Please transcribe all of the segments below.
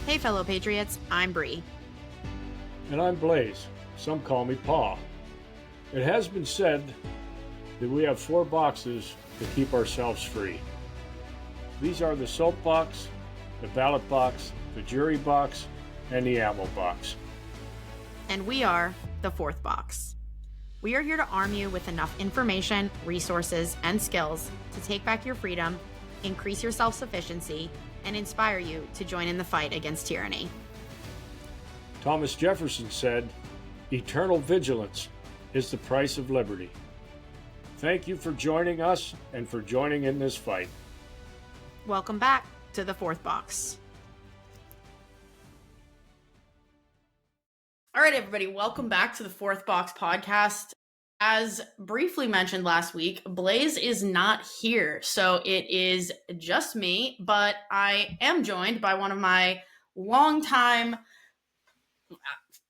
Hey, fellow patriots, I'm Bree. And I'm Blaze. Some call me Pa. It has been said that we have 4 boxes to keep ourselves free. These are the soapbox, the ballot box, the jury box, and the ammo box. And we are the 4th box. We are here to arm you with enough information, resources, and skills to take back your freedom, increase your self-sufficiency, and inspire you to join in the fight against tyranny. Thomas Jefferson said, "Eternal vigilance is the price of liberty." Thank you for joining us and for joining in this fight. Welcome back to the 4th box. All right, everybody, welcome back to the 4th Box podcast. As briefly mentioned last week, Blaze is not here, so it is just me, but I am joined by one of my longtime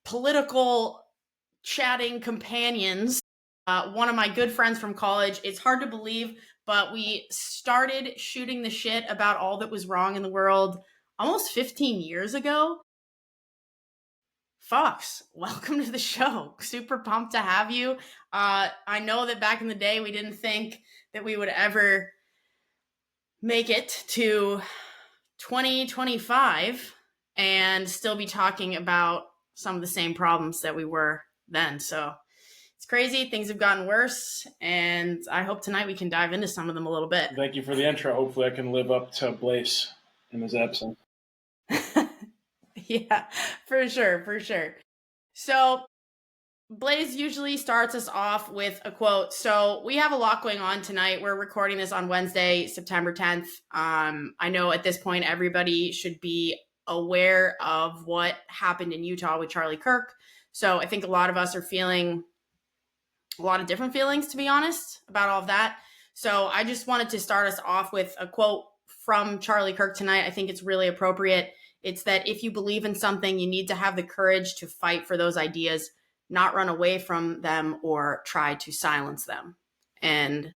political chatting companions, one of my good friends from college. It's hard to believe, but we started shooting the shit about all that was wrong in the world almost 15 years ago. Fox, welcome to the show. Super pumped to have you. I know that back in the day, we didn't think that we would ever make it to 2025 and still be talking about some of the same problems that we were then. So it's crazy. Things have gotten worse, and I hope tonight we can dive into some of them a little bit. Thank you for the intro. Hopefully I can live up to Blaze in his absence. Yeah, for sure. So Blaze usually starts us off with a quote. So we have a lot going on tonight. We're recording this on Wednesday, September 10th. I know at this point, everybody should be aware of what happened in Utah with Charlie Kirk. So I think a lot of us are feeling a lot of different feelings, to be honest, about all of that. So I just wanted to start us off with a quote from Charlie Kirk tonight. I think it's really appropriate. It's that if you believe in something, you need to have the courage to fight for those ideas, not run away from them or try to silence them. And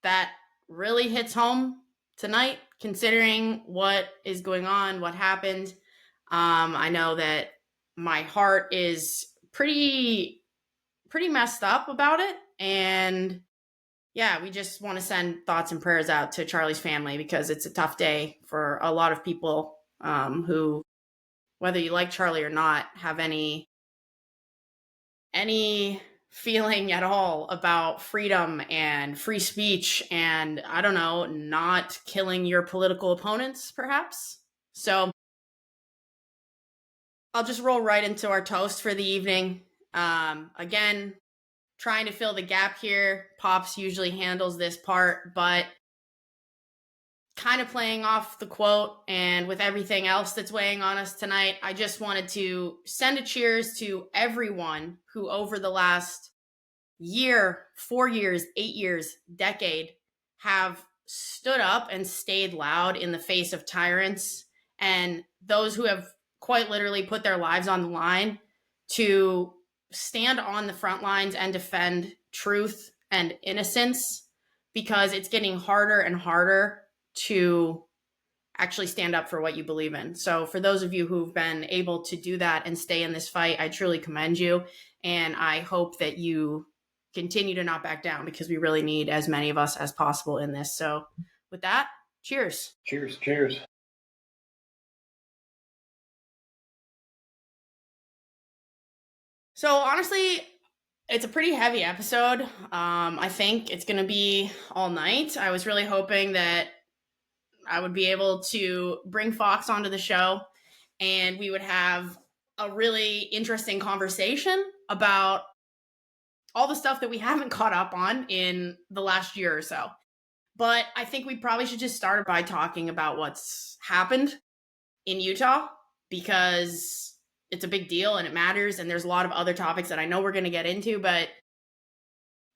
that really hits home tonight, considering what is going on, what happened. I know that my heart is pretty messed up about it. And yeah, we just want to send thoughts and prayers out to Charlie's family, because it's a tough day for a lot of people who, whether you like Charlie or not, have any feeling at all about freedom and free speech and, I don't know, not killing your political opponents, perhaps. So I'll just roll right into our toast for the evening. Again, trying to fill the gap here. Pops usually handles this part, but kind of playing off the quote and with everything else that's weighing on us tonight, I just wanted to send a cheers to everyone who over the last year, 4 years, 8 years, decade, have stood up and stayed loud in the face of tyrants, and those who have quite literally put their lives on the line to stand on the front lines and defend truth and innocence, because it's getting harder and harder to actually stand up for what you believe in. So for those of you who've been able to do that and stay in this fight, I truly commend you. And I hope that you continue to not back down, because we really need as many of us as possible in this. So with that, cheers. Cheers. So honestly, it's a pretty heavy episode. I think it's going to be all night. I was really hoping that I would be able to bring Fox onto the show and we would have a really interesting conversation about all the stuff that we haven't caught up on in the last year or so. But I think we probably should just start by talking about what's happened in Utah, because it's a big deal and it matters. And there's a lot of other topics that I know we're going to get into, but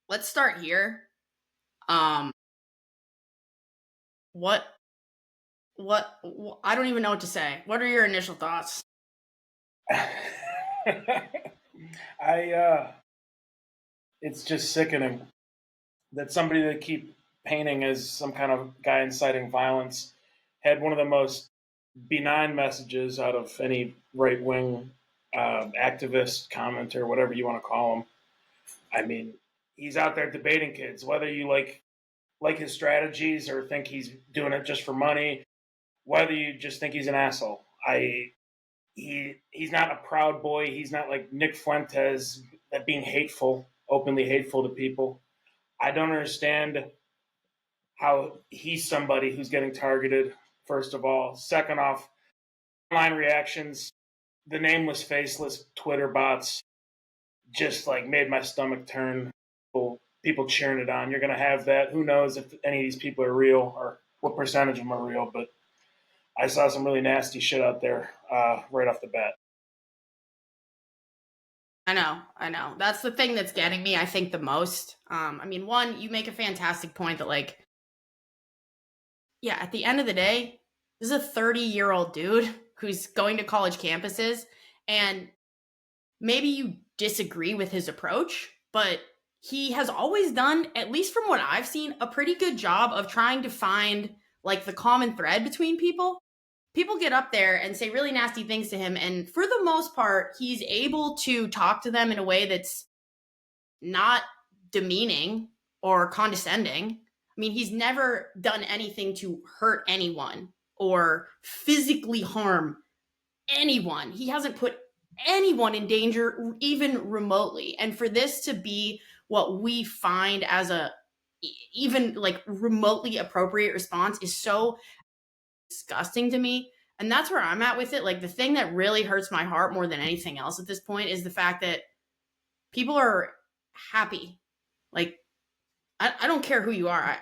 let's start here. What I don't even know what to say. What are your initial thoughts? It's just sickening that somebody they keep painting as some kind of guy inciting violence had one of the most benign messages out of any right wing activist, commenter, whatever you want to call him. I mean, he's out there debating kids, whether you like his strategies or think he's doing it just for money, whether you just think he's an asshole. He's not a proud boy. He's not like Nick Fuentes that being hateful, openly hateful to people. I don't understand how he's somebody who's getting targeted, first of all. Second off, online reactions, the nameless, faceless Twitter bots just like made my stomach turn. People cheering it on. You're going to have that. Who knows if any of these people are real or what percentage of them are real, but I saw some really nasty shit out there right off the bat. I know. That's the thing that's getting me, I think, the most. I mean, one, you make a fantastic point that, like, yeah, at the end of the day, this is a 30-year-old dude who's going to college campuses, and maybe you disagree with his approach, but he has always done, at least from what I've seen, a pretty good job of trying to find, like, the common thread between people. People get up there and say really nasty things to him, and for the most part, he's able to talk to them in a way that's not demeaning or condescending. I mean, he's never done anything to hurt anyone or physically harm anyone. He hasn't put anyone in danger, even remotely. And for this to be what we find as a even like remotely appropriate response is so disgusting to me. And that's where I'm at with it. Like, the thing that really hurts my heart more than anything else at this point is the fact that people are happy. Like, I don't care who you are.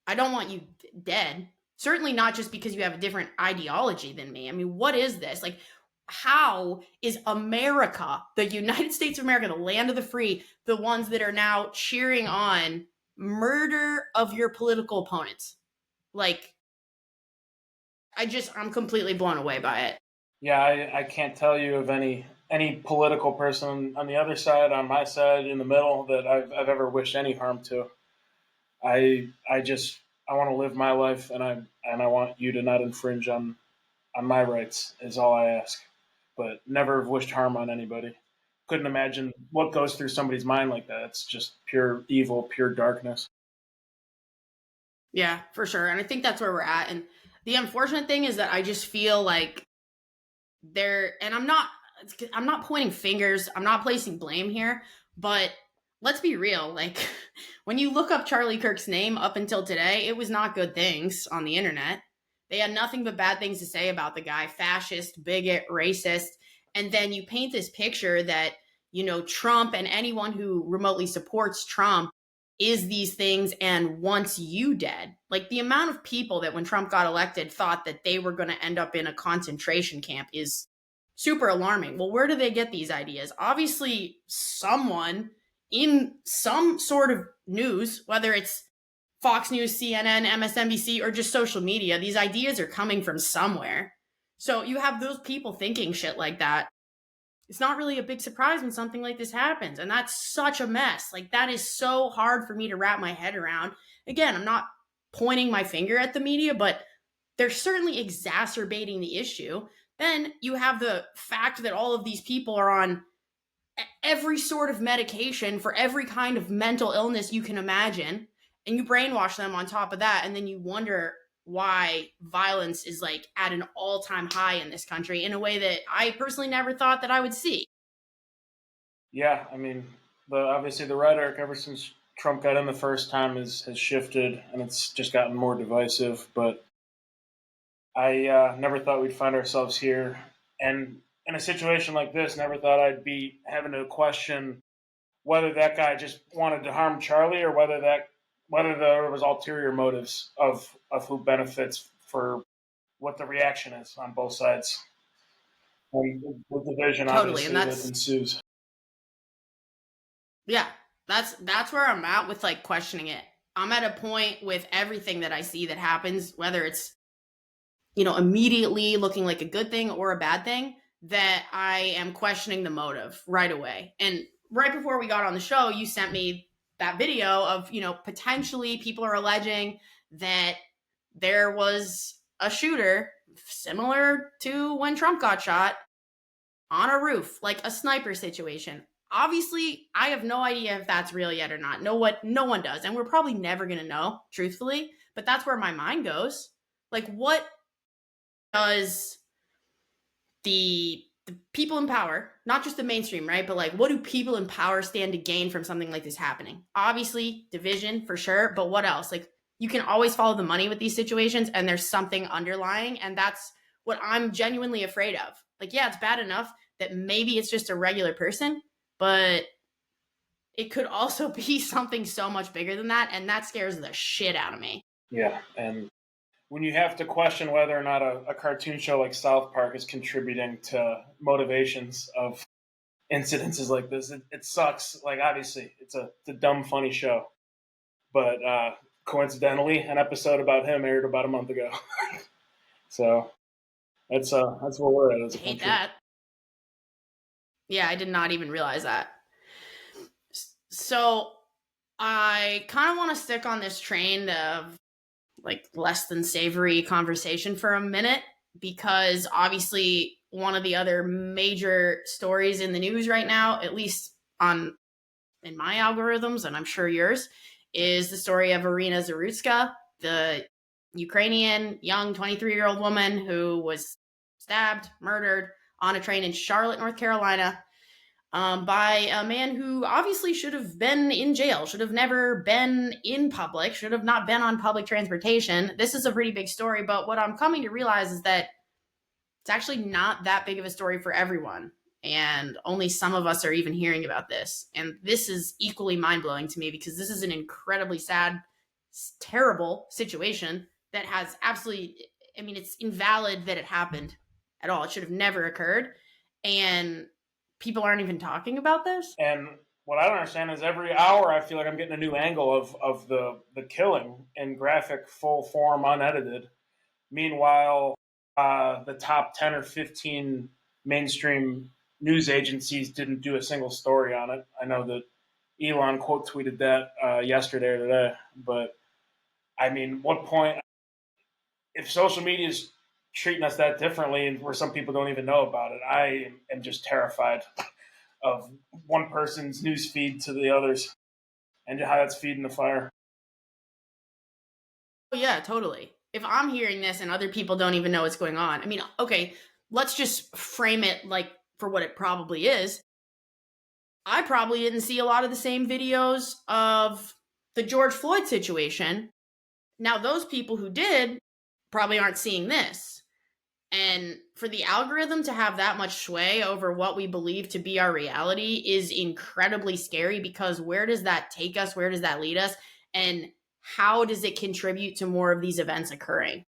I don't want you dead. Certainly not just because you have a different ideology than me. I mean, what is this? Like, how is America, the United States of America, the land of the free, the ones that are now cheering on murder of your political opponents? Like, I'm completely blown away by it. Yeah, I can't tell you of any political person on the other side, on my side, in the middle that I've ever wished any harm to. I want to live my life, and I want you to not infringe on my rights is all I ask. But never have wished harm on anybody. Couldn't imagine what goes through somebody's mind like that. It's just pure evil, pure darkness. Yeah, for sure. And I think that's where we're at. And the unfortunate thing is that I just feel like and I'm not pointing fingers, I'm not placing blame here, but let's be real. Like, when you look up Charlie Kirk's name up until today, it was not good things on the internet. They had nothing but bad things to say about the guy: fascist, bigot, racist. And then you paint this picture that, Trump and anyone who remotely supports Trump is these things and wants you dead. Like, the amount of people that when Trump got elected thought that they were going to end up in a concentration camp is super alarming. Well, where do they get these ideas? Obviously, someone in some sort of news, whether it's Fox News, CNN, MSNBC, or just social media, these ideas are coming from somewhere. So you have those people thinking shit like that. It's not really a big surprise when something like this happens. And that's such a mess. Like, that is so hard for me to wrap my head around. Again, I'm not pointing my finger at the media, but they're certainly exacerbating the issue. Then you have the fact that all of these people are on every sort of medication for every kind of mental illness you can imagine, and you brainwash them on top of that, and then you wonder why violence is like at an all-time high in this country in a way that I personally never thought that I would see. Yeah, I mean, obviously the rhetoric ever since Trump got in the first time has shifted, and it's just gotten more divisive. But I never thought we'd find ourselves here, and in a situation like this, never thought I'd be having to question whether that guy just wanted to harm Charlie or whether there was ulterior motives of who benefits for what the reaction is on both sides. And the division Totally, obviously that ensues. Yeah, that's where I'm at with like questioning it. I'm at a point with everything that I see that happens, whether it's, immediately looking like a good thing or a bad thing, that I am questioning the motive right away. And right before we got on the show, you sent me that video of, potentially people are alleging that there was a shooter similar to when Trump got shot on a roof, like a sniper situation. Obviously, I have no idea if that's real yet or not. No one does. And we're probably never going to know, truthfully. But that's where my mind goes. Like, what does the people in power, not just the mainstream, right? But like, what do people in power stand to gain from something like this happening? Obviously, division for sure. But what else? Like, you can always follow the money with these situations, and there's something underlying. And that's what I'm genuinely afraid of. Like, yeah, it's bad enough that maybe it's just a regular person, but it could also be something so much bigger than that. And that scares the shit out of me. Yeah. And when you have to question whether or not a cartoon show like South Park is contributing to motivations of incidences like this, it sucks. Like, obviously, it's a dumb, funny show. But coincidentally, an episode about him aired about a month ago. So that's where we're at as a country. Hate that. Yeah, I did not even realize that. So I kind of want to stick on this train of like less than savory conversation for a minute, because obviously one of the other major stories in the news right now, at least in my algorithms, and I'm sure yours, is the story of Irina Zarutska, the Ukrainian young 23-year-old woman who was stabbed, murdered on a train in Charlotte, North Carolina, by a man who obviously should have been in jail, should have never been in public, should have not been on public transportation. This is a pretty big story, but what I'm coming to realize is that it's actually not that big of a story for everyone. And only some of us are even hearing about this. And this is equally mind-blowing to me, because this is an incredibly sad, terrible situation that has absolutely, I mean, it's invalid that it happened at all. It should have never occurred. And people aren't even talking about this. And what I don't understand is every hour I feel like I'm getting a new angle of the killing in graphic, full form, unedited. Meanwhile, the top 10 or 15 mainstream news agencies didn't do a single story on it. I know that Elon quote tweeted that yesterday or today. But, I mean, what point, if social media is treating us that differently and where some people don't even know about it, I am just terrified of one person's news feed to the others and how that's feeding the fire. Oh, yeah, totally. If I'm hearing this and other people don't even know what's going on, I mean, okay, let's just frame it like for what it probably is. I probably didn't see a lot of the same videos of the George Floyd situation. Now, those people who did probably aren't seeing this. And for the algorithm to have that much sway over what we believe to be our reality is incredibly scary, because where does that take us? Where does that lead us? And how does it contribute to more of these events occurring?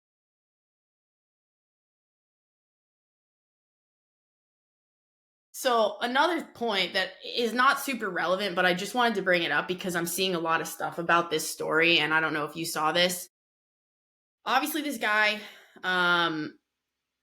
So another point that is not super relevant, but I just wanted to bring it up because I'm seeing a lot of stuff about this story, and I don't know if you saw this. Obviously, this guy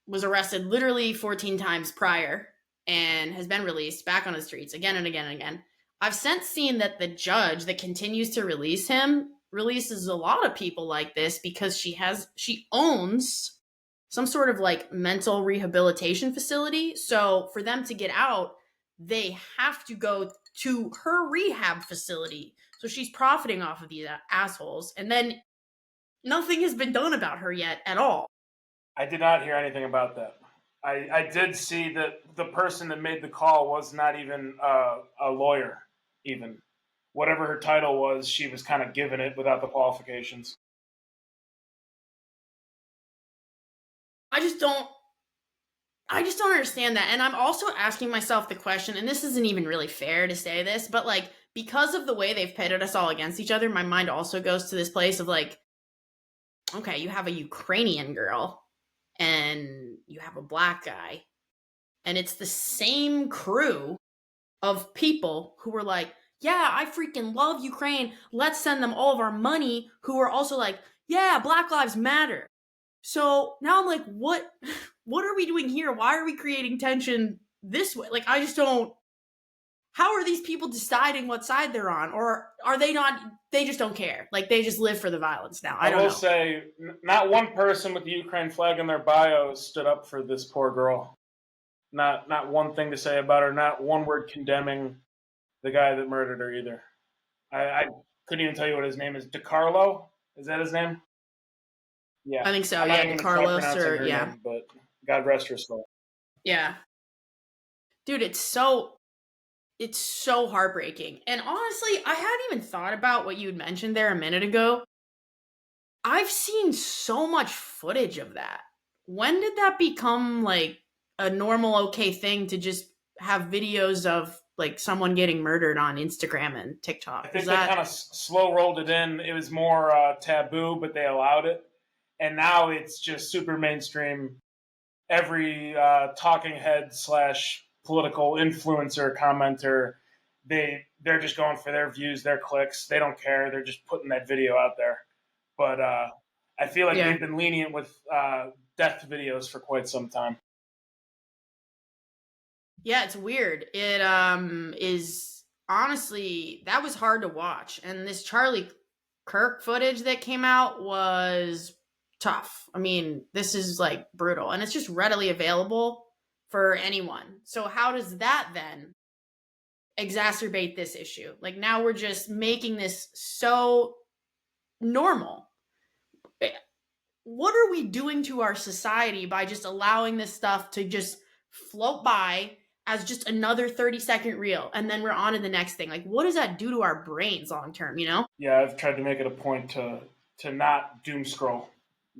was arrested literally 14 times prior and has been released back on the streets again and again and again. I've since seen that the judge that continues to release him releases a lot of people like this because she owns some sort of like mental rehabilitation facility. So for them to get out, they have to go to her rehab facility. So she's profiting off of these assholes. And then nothing has been done about her yet at all. I did not hear anything about that. I did see that the person that made the call was not even a lawyer, even. Whatever her title was, she was kind of given it without the qualifications. I just don't understand that. And I'm also asking myself the question, and this isn't even really fair to say this, but like, because of the way they've pitted us all against each other, my mind also goes to this place of like, okay, you have a Ukrainian girl and you have a black guy, and it's the same crew of people who were like, yeah, I freaking love Ukraine. Let's send them all of our money, who are also like, yeah, Black Lives Matter. So now I'm like, what are we doing here? Why are we creating tension this way? Like, I just don't how are these people deciding what side they're on? Or are they not, they just don't care. Like, they just live for the violence now. I don't know. will say, not one person with the Ukraine flag in their bio stood up for this poor girl. Not one thing to say about her, not one word condemning the guy that murdered her either. I couldn't even tell you what his name is. DeCarlo? Is that his name? Yeah. I think so. I'm not Yeah, even gonna try DeCarlos pronouncing or, her yeah. name, but God rest her soul. Yeah. Dude, it's so heartbreaking. And honestly, I hadn't even thought about what you had mentioned there a minute ago. I've seen so much footage of that. When did that become like a normal, okay thing to just have videos of like someone getting murdered on Instagram and TikTok? I think they kind of slow rolled it in. It was more taboo, but they allowed it. And now it's just super mainstream. Every talking head / political influencer, commenter, they're just going for their views, their clicks. They don't care. They're just putting that video out there. But I feel like they've been lenient with death videos for quite some time. Yeah, it's weird. It is honestly, that was hard to watch. And this Charlie Kirk footage that came out was tough. I mean, this is like brutal, and it's just readily available for anyone. So how does that then exacerbate this issue? Like, now we're just making this so normal. What are we doing to our society by just allowing this stuff to just float by as just another 30-second reel, and then we're on to the next thing? Like, what does that do to our brains long term, you know? Yeah, I've tried to make it a point to not doom scroll.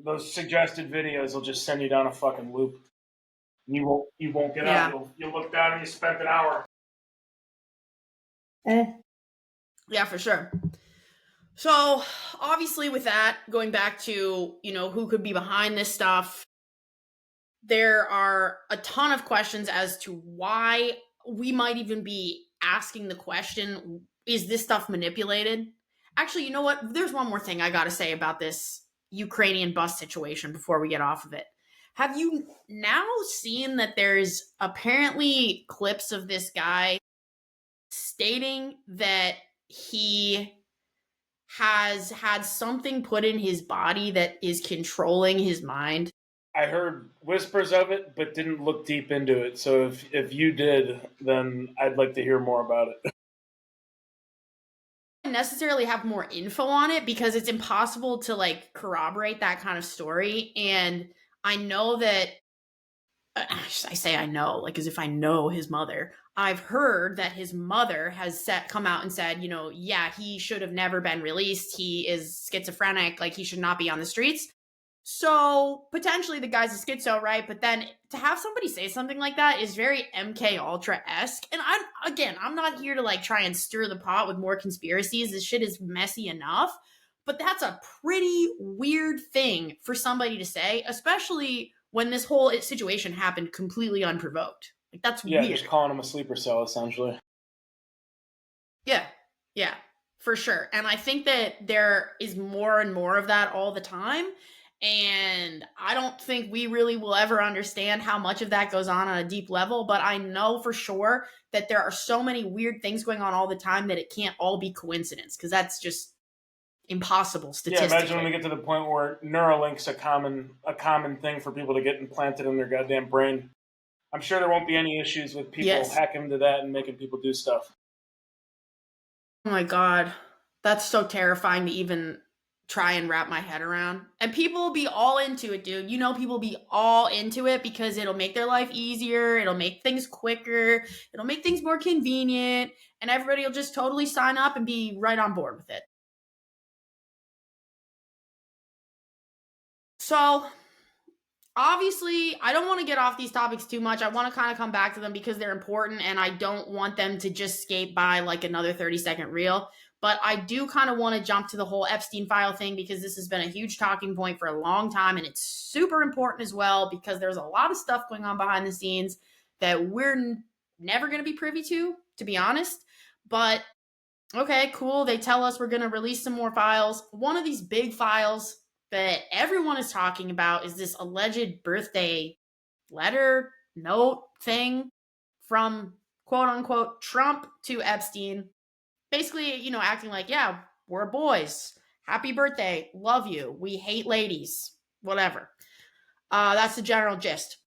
Those suggested videos will just send you down a fucking loop. You won't get out. You'll look down and you spent an hour. Yeah, for sure. So obviously, with that, going back to, you know, who could be behind this stuff, there are a ton of questions as to why we might even be asking the question, is this stuff manipulated? Actually, you know what? There's one more thing I got to say about this Ukrainian bus situation before we get off of it. Have you now seen that there's apparently clips of this guy stating that he has had something put in his body that is controlling his mind? I heard whispers of it, but didn't look deep into it. So if you did, then I'd like to hear more about it. Necessarily have more info on it because it's impossible to like corroborate that kind of story. And I know that I say I know, like as if I know his mother. I've heard that his mother has come out and said, you know, yeah, he should have never been released. He is schizophrenic, like he should not be on the streets. So potentially the guy's a schizo, right? But then to have somebody say something like that is very MK Ultra-esque. And I'm not here to like try and stir the pot with more conspiracies. This shit is messy enough. But that's a pretty weird thing for somebody to say, especially when this whole situation happened completely unprovoked. Like, that's weird. Just calling him a sleeper cell, essentially. Yeah, for sure. And I think that there is more and more of that all the time. And I don't think we really will ever understand how much of that goes on a deep level. But I know for sure that there are so many weird things going on all the time that it can't all be coincidence, because that's just impossible statistically. Yeah, imagine when we get to the point where Neuralink's a common thing for people to get implanted in their goddamn brain. I'm sure there won't be any issues with people hacking into that and making people do stuff. Oh my God. That's so terrifying to even try and wrap my head around. And people will be all into it, dude. You know, people will be all into it because it'll make their life easier. It'll make things quicker. It'll make things more convenient. And everybody will just totally sign up and be right on board with it. So obviously, I don't want to get off these topics too much. I want to kind of come back to them because they're important and I don't want them to just skate by like another 30-second reel. But I do kind of want to jump to the whole Epstein file thing because this has been a huge talking point for a long time. And it's super important as well because there's a lot of stuff going on behind the scenes that we're never going to be privy to be honest. But okay, cool. They tell us we're going to release some more files. One of these big files that everyone is talking about is this alleged birthday letter note thing from quote unquote Trump to Epstein, basically, acting like, yeah, we're boys. Happy birthday. Love you. We hate ladies. Whatever. That's the general gist.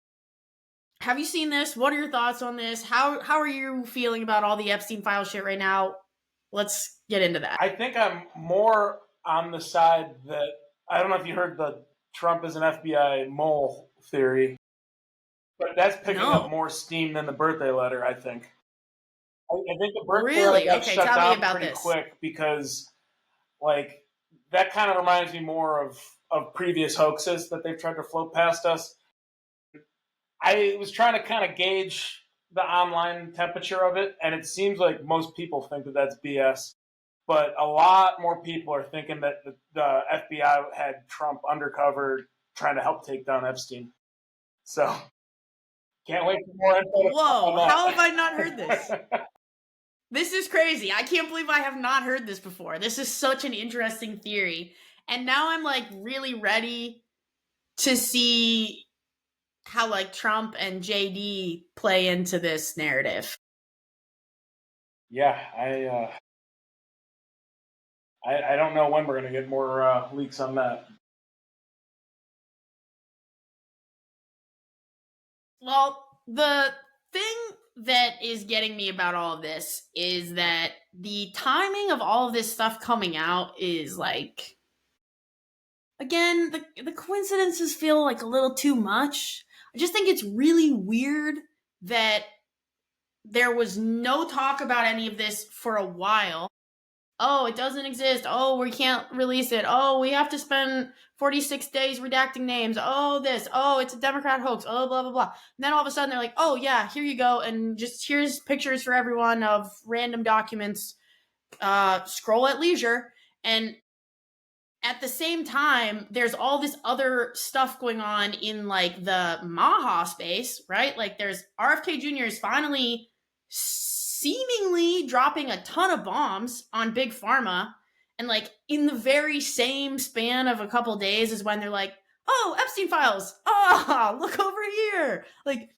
Have you seen this? What are your thoughts on this? How are you feeling about all the Epstein file shit right now? Let's get into that. I think I'm more on the side that I don't know if you heard the Trump is an FBI mole theory, but that's picking up more steam than the birthday letter, I think. I think the birthday letter got shut down pretty quick because, like, that kind of reminds me more of previous hoaxes that they've tried to float past us. I was trying to kind of gauge the online temperature of it, and it seems like most people think that that's BS. But a lot more people are thinking that the FBI had Trump undercover trying to help take down Epstein. So, can't wait for more info. Whoa, how have I not heard this? This is crazy. I can't believe I have not heard this before. This is such an interesting theory. And now I'm like really ready to see how like Trump and JD play into this narrative. Yeah, I don't know when we're going to get more leaks on that. Well, the thing that is getting me about all of this is that the timing of all of this stuff coming out is like, again, the coincidences feel like a little too much. I just think it's really weird that there was no talk about any of this for a while. Oh, it doesn't exist. Oh, we can't release it. Oh, we have to spend 46 days redacting names. Oh, this. Oh, it's a Democrat hoax. Oh, blah, blah, blah. And then all of a sudden they're like, oh, yeah, here you go. And just here's pictures for everyone of random documents. Scroll at leisure. And at the same time, there's all this other stuff going on in like the Maha space, right? Like there's RFK Jr. is finally seemingly dropping a ton of bombs on Big Pharma. And like in the very same span of a couple days is when they're like, oh, Epstein files. Oh, look over here. Like,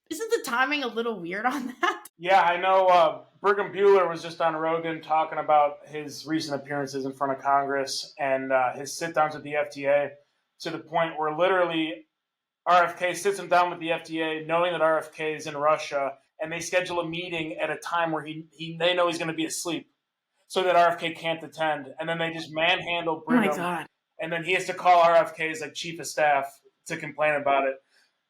isn't the timing a little weird on that? Yeah, I know Brigham Bueller was just on Rogan talking about his recent appearances in front of Congress and his sit-downs with the FDA, to the point where literally RFK sits him down with the FDA knowing that RFK is in Russia, and they schedule a meeting at a time where they know he's going to be asleep so that RFK can't attend. And then they just manhandle Brigham. Oh my God. And then he has to call RFK's like chief of staff to complain about it.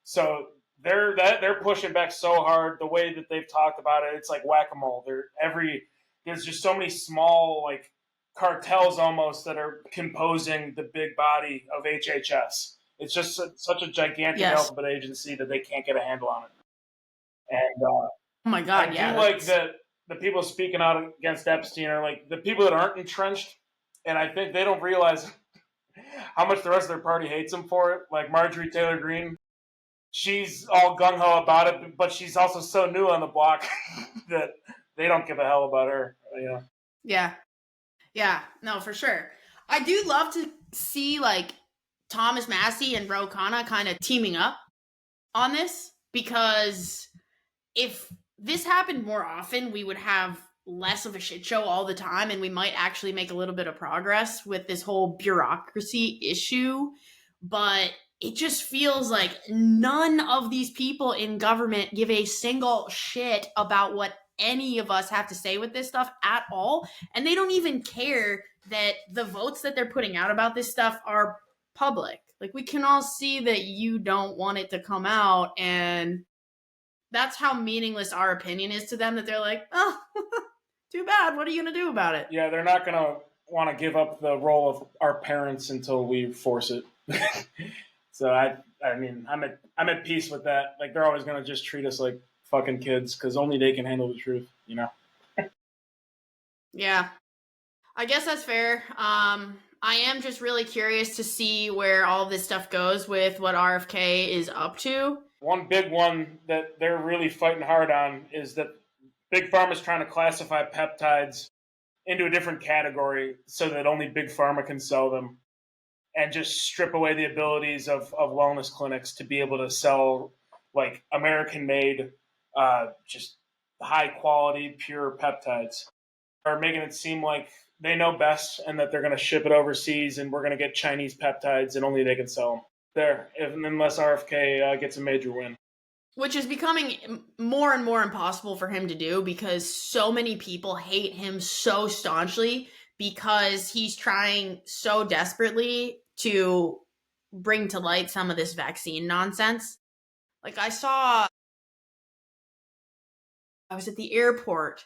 So they're pushing back so hard. The way that they've talked about it, it's like whack-a-mole. There's just so many small like cartels almost that are composing the big body of HHS. It's just such a gigantic alphabet agency that they can't get a handle on it. And oh my God, I do like that the people speaking out against Epstein are like the people that aren't entrenched, and I think they don't realize how much the rest of their party hates him for it. Like Marjorie Taylor Greene, she's all gung-ho about it, but she's also so new on the block that they don't give a hell about her. You know? Yeah, no, for sure. I do love to see like Thomas Massey and Ro Khanna kind of teaming up on this, because if this happened more often, we would have less of a shit show all the time, and we might actually make a little bit of progress with this whole bureaucracy issue. But it just feels like none of these people in government give a single shit about what any of us have to say with this stuff at all. And they don't even care that the votes that they're putting out about this stuff are public. Like, we can all see that you don't want it to come out, and that's how meaningless our opinion is to them, that they're like, oh, too bad. What are you going to do about it? Yeah, they're not going to want to give up the role of our parents until we force it. So I mean, I'm at peace with that. Like, they're always going to just treat us like fucking kids because only they can handle the truth, you know? Yeah, I guess that's fair. I am just really curious to see where all this stuff goes with what RFK is up to. One big one that they're really fighting hard on is that Big Pharma is trying to classify peptides into a different category so that only Big Pharma can sell them, and just strip away the abilities of wellness clinics to be able to sell like American-made, just high quality, pure peptides. Are making it seem like they know best and that they're going to ship it overseas and we're going to get Chinese peptides and only they can sell them there, unless RFK gets a major win. Which is becoming more and more impossible for him to do because so many people hate him so staunchly because he's trying so desperately to bring to light some of this vaccine nonsense. Like I was at the airport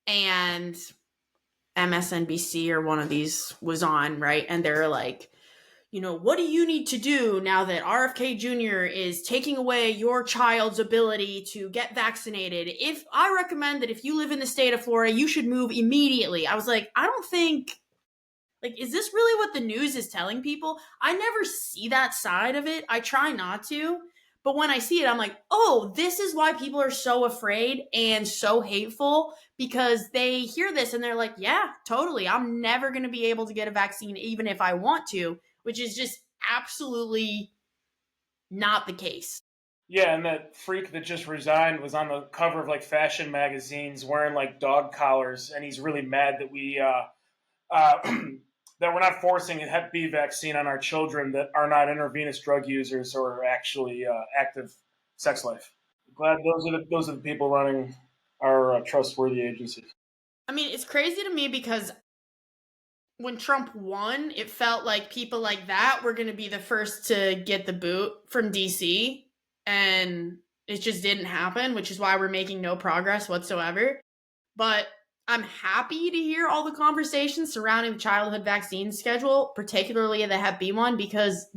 and MSNBC or one of these was on, right? And they're like, what do you need to do now that RFK Jr. is taking away your child's ability to get vaccinated? If I recommend that if you live in the state of Florida, you should move immediately. I was like, I don't think, is this really what the news is telling people? I never see that side of it. I try not to. But when I see it, I'm like, oh, this is why people are so afraid and so hateful because they hear this and they're like, yeah, totally. I'm never going to be able to get a vaccine even if I want to, which is just absolutely not the case. Yeah, and that freak that just resigned was on the cover of like fashion magazines wearing like dog collars, and he's really mad that that we're not forcing a Hep B vaccine on our children that are not intravenous drug users or actually active sex life. Glad those are the people running our trustworthy agencies. I mean, it's crazy to me because when Trump won, it felt like people like that were going to be the first to get the boot from DC, and it just didn't happen, which is why we're making no progress whatsoever. But I'm happy to hear all the conversations surrounding the childhood vaccine schedule, particularly the Hep B one, because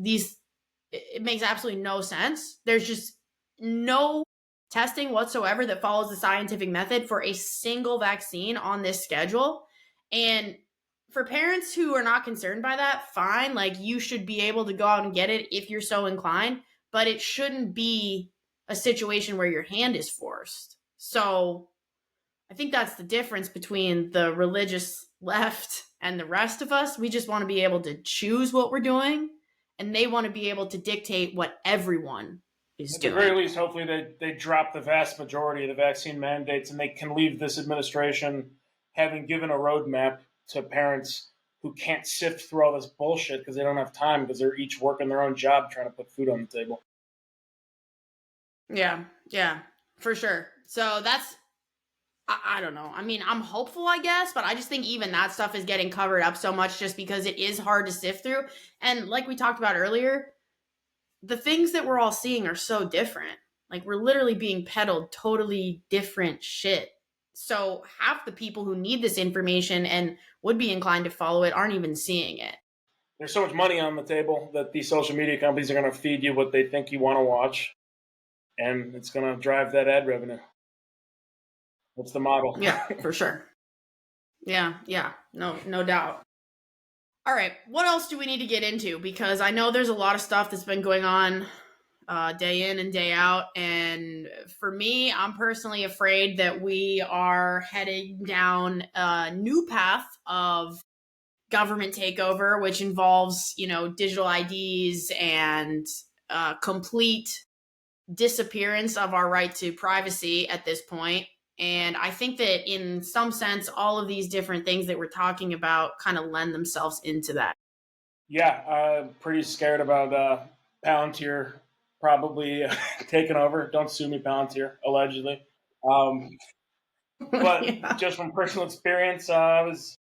it makes absolutely no sense. There's just no testing whatsoever that follows the scientific method for a single vaccine on this schedule. And for parents who are not concerned by that, fine. Like, you should be able to go out and get it if you're so inclined, but it shouldn't be a situation where your hand is forced. So I think that's the difference between the religious left and the rest of us. We just want to be able to choose what we're doing, and they want to be able to dictate what everyone is doing. At the very least, hopefully they drop the vast majority of the vaccine mandates and they can leave this administration having given a roadmap to parents who can't sift through all this bullshit because they don't have time because they're each working their own job trying to put food on the table. Yeah, for sure. So that's, I don't know. I mean, I'm hopeful, I guess, but I just think even that stuff is getting covered up so much just because it is hard to sift through. And like we talked about earlier, the things that we're all seeing are so different. Like, we're literally being peddled totally different shit. So half the people who need this information and would be inclined to follow it aren't even seeing it. There's so much money on the table that these social media companies are going to feed you what they think you want to watch, and it's going to drive that ad revenue. That's the model. Yeah, for sure. Yeah, no doubt. All right, what else do we need to get into? Because I know there's a lot of stuff that's been going on day in and day out. And for me, I'm personally afraid that we are heading down a new path of government takeover, which involves, digital IDs and complete disappearance of our right to privacy at this point. And I think that in some sense, all of these different things that we're talking about kind of lend themselves into that. Yeah, I'm pretty scared about Palantir probably taking over. Don't sue me, Palantir, allegedly. But yeah. Just from personal experience, I was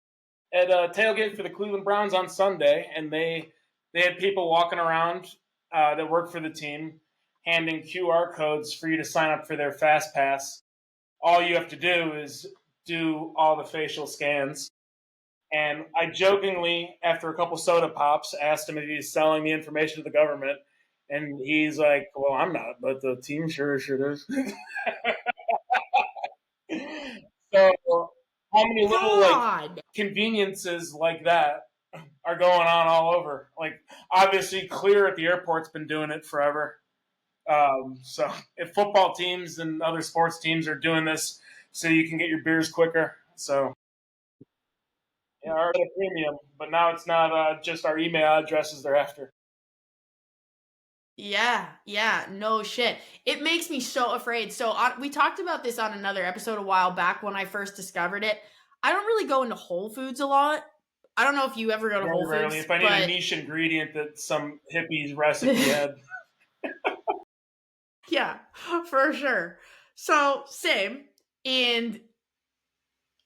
at a tailgate for the Cleveland Browns on Sunday, and they had people walking around that work for the team, handing QR codes for you to sign up for their Fast Pass. All you have to do is do all the facial scans. And I jokingly, after a couple soda pops, asked him if he's selling the information to the government. And he's like, well, I'm not, but the team sure is. So how many little conveniences like that are going on all over? Like, obviously, Clear at the airport's been doing it forever. So if football teams and other sports teams are doing this so you can get your beers quicker, so yeah, are at a premium. But now it's not just our email addresses they're after. Yeah, no shit. It makes me so afraid. So we talked about this on another episode a while back when I first discovered it. I don't really go into Whole Foods a lot. I don't know if you ever go to Very Whole rarely. Foods, If I need a but niche ingredient that some hippie's recipe had. yeah, for sure. So same. And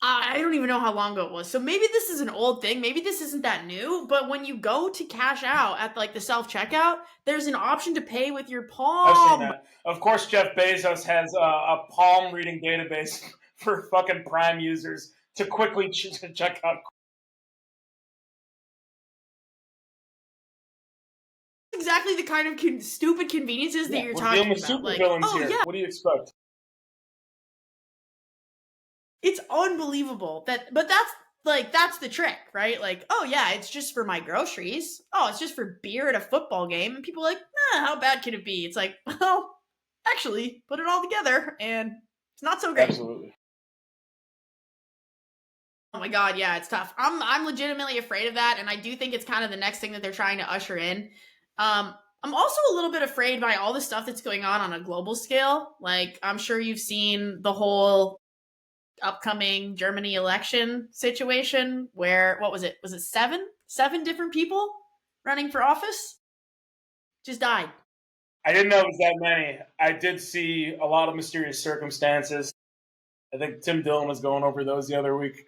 I don't even know how long ago it was. So maybe this is an old thing. Maybe this isn't that new. But when you go to cash out at like the self checkout, there's an option to pay with your I've seen palm. that. Of course, Jeff Bezos has a palm reading database for fucking Prime users to quickly check out. Exactly the kind of stupid conveniences that you're We're dealing talking with about. Like, supervillains oh here. yeah, What do you expect? it's unbelievable but that's the trick, right? Like, oh yeah, it's just for my groceries. Oh, it's just for beer at a football game, and people are like, how bad can it be? It's like, well, actually, put it all together, and it's not so great. Absolutely. Oh my god, yeah, it's tough. I'm legitimately afraid of that, and I do think it's kind of the next thing that they're trying to usher in. I'm also a little bit afraid by all the stuff that's going on a global scale. Like, I'm sure you've seen the whole upcoming Germany election situation where what was it? Was it seven different people running for office just died? I didn't know it was that many. I did see a lot of mysterious circumstances. I think Tim Dillon was going over those the other week.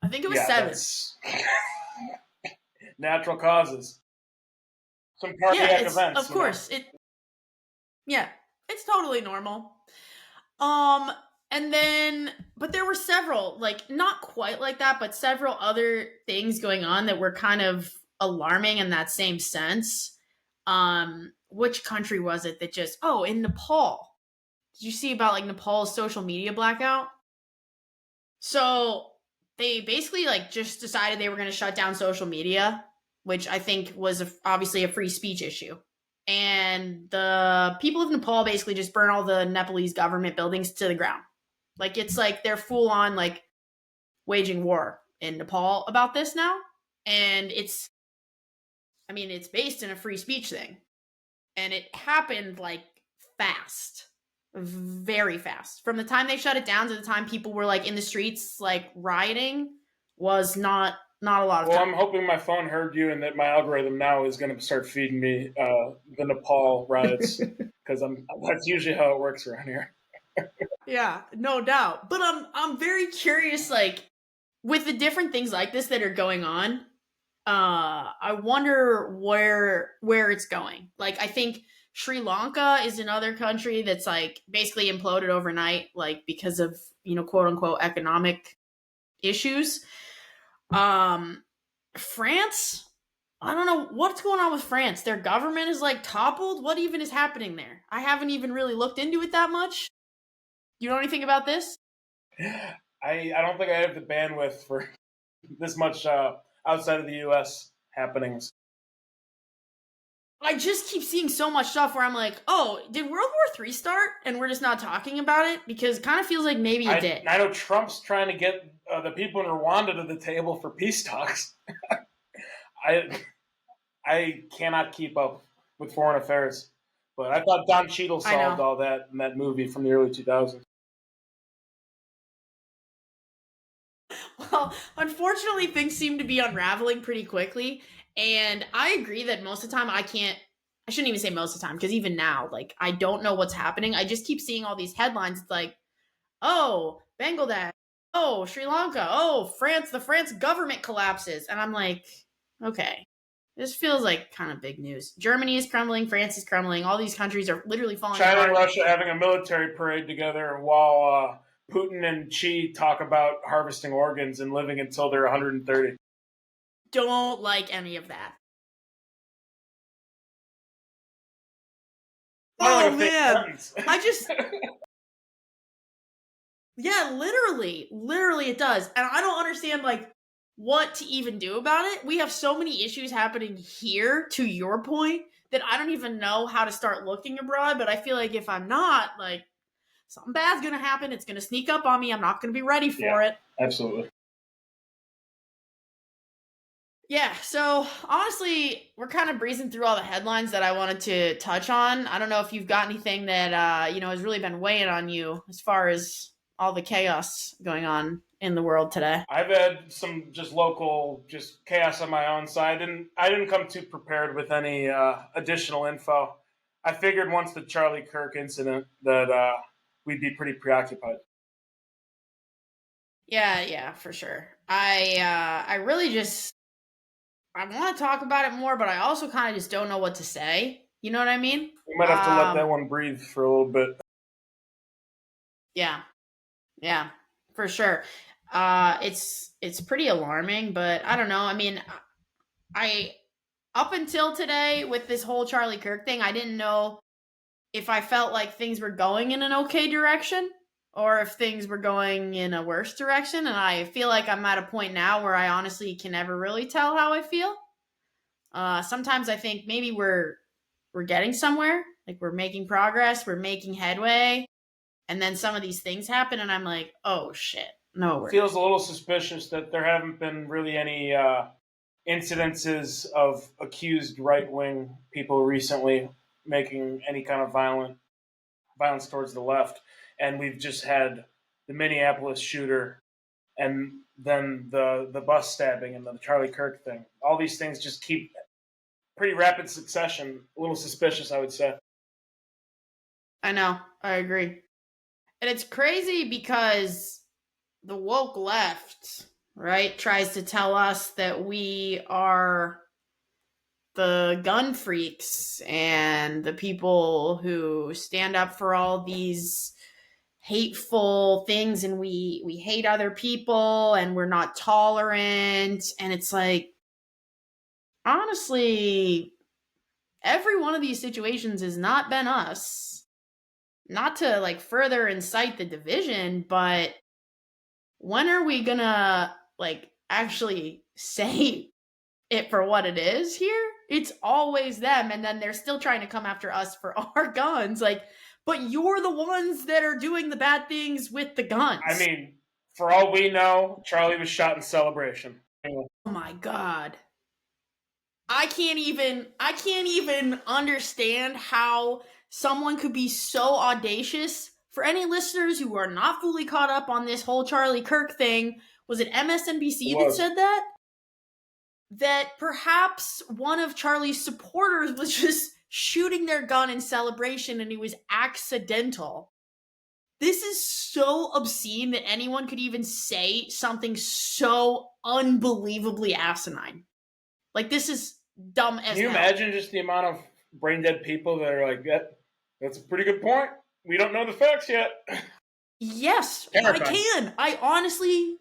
I think it was Yeah, seven. that's natural causes. Some Yeah, cardiac it's events. of course it. Yeah, it's totally normal. Um, and then, but there were several, like, not quite like that, but several other things going on that were kind of alarming in that same sense. Which country was it that just, oh, in Nepal. Did you see about like Nepal's social media blackout? So they basically like just decided they were going to shut down social media, which I think was obviously a free speech issue. And the people of Nepal basically just burn all the Nepalese government buildings to the ground. Like, it's like they're full on like waging war in Nepal about this now. And it's based in a free speech thing. And it happened like fast, very fast. From the time they shut it down to the time people were like in the streets like rioting was not a lot of Well, time. I'm hoping my phone heard you and that my algorithm now is going to start feeding me the Nepal riots because that's usually how it works around here. Yeah, no doubt. But I'm very curious, like, with the different things like this that are going on. I wonder where it's going. Like, I think Sri Lanka is another country that's like basically imploded overnight, like because of quote unquote economic issues. France, I don't know what's going on with France. Their government is like toppled. What even is happening there? I haven't even really looked into it that much. You know anything about this? I don't think I have the bandwidth for this much outside of the U.S. happenings. I just keep seeing so much stuff where I'm like, oh, did World War III start and we're just not talking about it? Because it kind of feels like maybe it did. I know Trump's trying to get the people in Rwanda to the table for peace talks. I cannot keep up with foreign affairs, but I thought Don Cheadle solved all that in that movie from the early 2000s. Well, unfortunately, things seem to be unraveling pretty quickly. And I agree that most of the time I shouldn't even say most of the time, because even now, like, I don't know what's happening. I just keep seeing all these headlines. It's like, oh, Bangladesh, oh, Sri Lanka, oh, France, the France government collapses. And I'm like, okay, this feels like kind of big news. Germany is crumbling, France is crumbling, all these countries are literally falling China apart. and Russia having a military parade together while Putin and Xi talk about harvesting organs and living until they're 130. Don't like any of that. Oh man, I just yeah, literally it does. And I don't understand like what to even do about it. We have so many issues happening here, to your point, that I don't even know how to start looking abroad, but I feel like if I'm not, like, something bad's going to happen, it's going to sneak up on me, I'm not going to be ready for it. Absolutely. Yeah, so honestly, we're kind of breezing through all the headlines that I wanted to touch on. I don't know if you've got anything that has really been weighing on you as far as all the chaos going on in the world today. I've had some just local just chaos on my own side, and I didn't come too prepared with any additional info. I figured once the Charlie Kirk incident that we'd be pretty preoccupied. Yeah, for sure. I really just I want to talk about it more, but I also kind of just don't know what to say. You know what I mean? We might have to let that one breathe for a little bit. Yeah, yeah, for sure. It's pretty alarming, but I don't know. I mean, I up until today with this whole Charlie Kirk thing, I didn't know if I felt like things were going in an okay direction or if things were going in a worse direction. And I feel like I'm at a point now where I honestly can never really tell how I feel. Sometimes I think maybe we're getting somewhere, like we're making progress, we're making headway, and then some of these things happen, and I'm like, oh shit, no, It feels a little suspicious that there haven't been really any incidences of accused right wing people recently making any kind of violence towards the left, and we've just had the Minneapolis shooter, and then the bus stabbing, and the Charlie Kirk thing. All these things just keep pretty rapid succession. A little suspicious, I would say. I know, I agree, and it's crazy because the woke left, right, tries to tell us that we are the gun freaks and the people who stand up for all these hateful things, and we hate other people and we're not tolerant. And it's like, honestly, every one of these situations has not been us. Not to like further incite the division, but when are we gonna like actually say it for what it is here? It's always them, and then they're still trying to come after us for our guns. Like, but you're the ones that are doing the bad things with the guns. I mean, for all we know, Charlie was shot in celebration. Oh my god. I can't even understand how someone could be so audacious. For any listeners who are not fully caught up on this whole Charlie Kirk thing, was it MSNBC that said that? That perhaps one of Charlie's supporters was just shooting their gun in celebration and it was accidental. This is so obscene that anyone could even say something so unbelievably asinine. Like, this is dumb as Can you hell. imagine just the amount of brain dead people that are like, that's a pretty good point. We don't know the facts yet. Yes, Terrifying. I can. I honestly,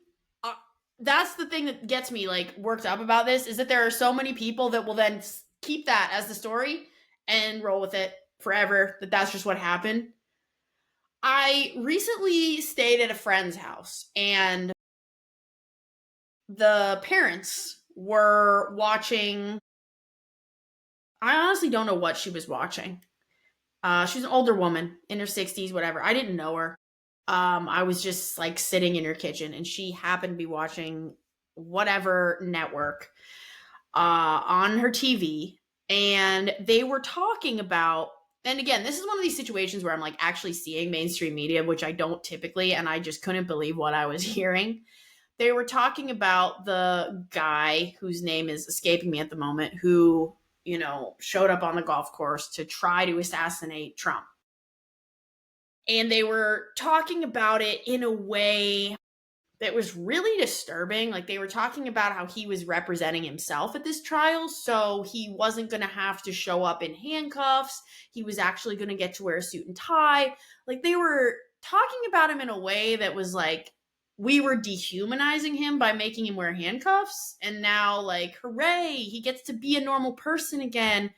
that's the thing that gets me like worked up about this, is that there are so many people that will then keep that as the story and roll with it forever, that that's just what happened. I recently stayed at a friend's house, and the parents were watching. I honestly don't know what she was watching. She's an older woman in her 60s, whatever. I didn't know her. I was just like sitting in her kitchen, and she happened to be watching whatever network on her TV, and they were talking about. And again, this is one of these situations where I'm like actually seeing mainstream media, which I don't typically, and I just couldn't believe what I was hearing. They were talking about the guy whose name is escaping me at the moment, who, showed up on the golf course to try to assassinate Trump. And they were talking about it in a way that was really disturbing. Like, they were talking about how he was representing himself at this trial, so he wasn't going to have to show up in handcuffs. He was actually going to get to wear a suit and tie. Like, they were talking about him in a way that was like, we were dehumanizing him by making him wear handcuffs, and now, like, hooray, he gets to be a normal person again.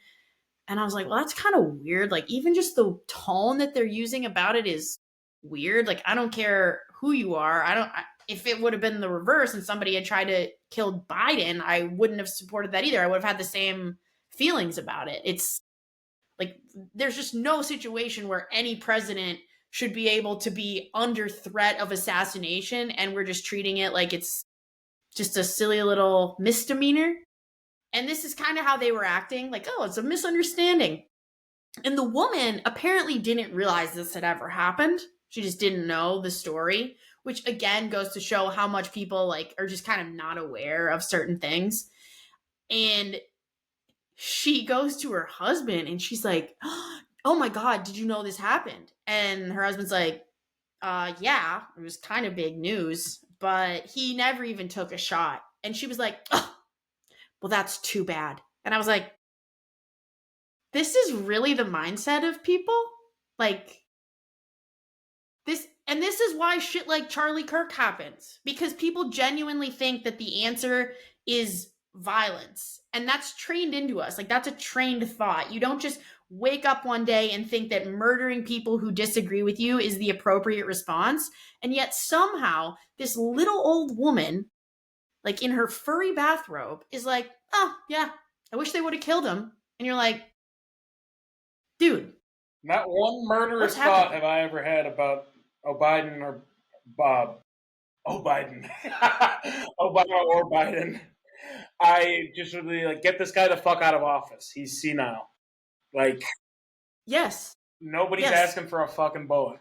And I was like, well, that's kind of weird. Like, even just the tone that they're using about it is weird. Like, I don't care who you are. If it would have been the reverse and somebody had tried to kill Biden, I wouldn't have supported that either. I would have had the same feelings about it. It's like, there's just no situation where any president should be able to be under threat of assassination, and we're just treating it like it's just a silly little misdemeanor. And this is kind of how they were acting, like, oh, it's a misunderstanding. And the woman apparently didn't realize this had ever happened. She just didn't know the story, which again goes to show how much people like are just kind of not aware of certain things. And she goes to her husband and she's like, oh my God, did you know this happened? And her husband's like, yeah, it was kind of big news, but he never even took a shot. And she was like, oh, well, that's too bad. And I was like, this is really the mindset of people? Like, this is why shit like Charlie Kirk happens, because people genuinely think that the answer is violence, and that's trained into us. Like, that's a trained thought. You don't just wake up one day and think that murdering people who disagree with you is the appropriate response. And yet somehow this little old woman, like in her furry bathrobe, is like, oh yeah, I wish they would have killed him. And you're like, dude, not one murderous thought have I ever had about Biden or Bob. Biden. Obama or Biden. I just would be like, get this guy the fuck out of office. He's senile. Like, yes. Nobody's asking for a fucking bullet.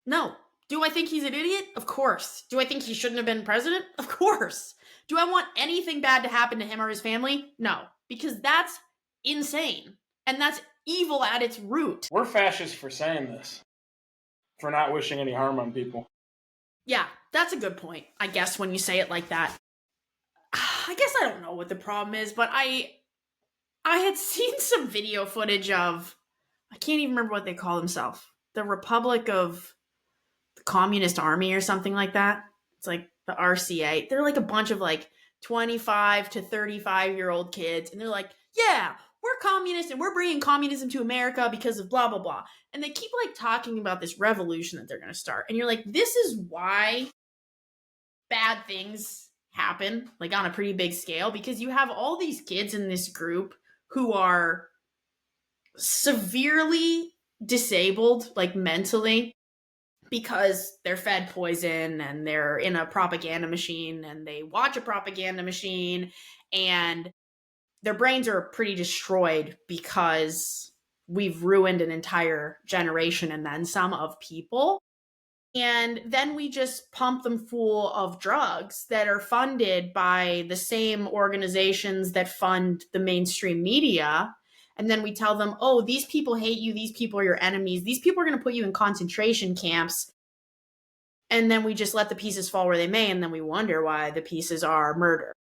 No. Do I think he's an idiot? Of course. Do I think he shouldn't have been president? Of course. Do I want anything bad to happen to him or his family? No. Because that's insane. And that's evil at its root. We're fascists for saying this. For not wishing any harm on people. Yeah, that's a good point, I guess, when you say it like that. I guess I don't know what the problem is, but I had seen some video footage of, I can't even remember what they call themselves, the Republic of the Communist Army or something like that. It's like the RCA. They're like a bunch of like 25 to 35-year-old kids, and they're like, yeah, we're communists and we're bringing communism to America because of blah, blah, blah. And they keep like talking about this revolution that they're going to start. And you're like, this is why bad things happen, like on a pretty big scale, because you have all these kids in this group who are severely disabled, like mentally, because they're fed poison and they're in a propaganda machine and they watch a propaganda machine and their brains are pretty destroyed because we've ruined an entire generation and then some of people. And then we just pump them full of drugs that are funded by the same organizations that fund the mainstream media. And then we tell them, oh, these people hate you. These people are your enemies. These people are going to put you in concentration camps. And then we just let the pieces fall where they may. And then we wonder why the pieces are murder.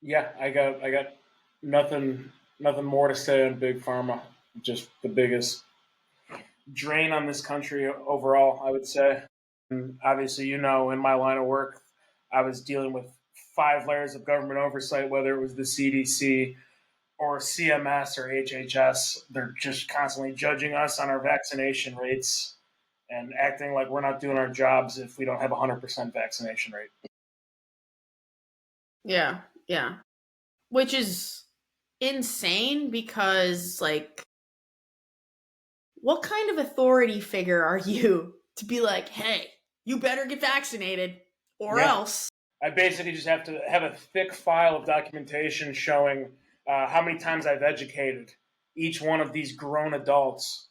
Yeah, I got nothing more to say on Big Pharma. Just the biggest drain on this country overall, I would say. And obviously, in my line of work, I was dealing with 5 layers of government oversight, whether it was the CDC or CMS or HHS. They're just constantly judging us on our vaccination rates and acting like we're not doing our jobs if we don't have a 100% vaccination rate. Yeah. Yeah. Which is insane because, like, what kind of authority figure are you to be like, hey, you better get vaccinated or else? I basically just have to have a thick file of documentation showing how many times I've educated each one of these grown adults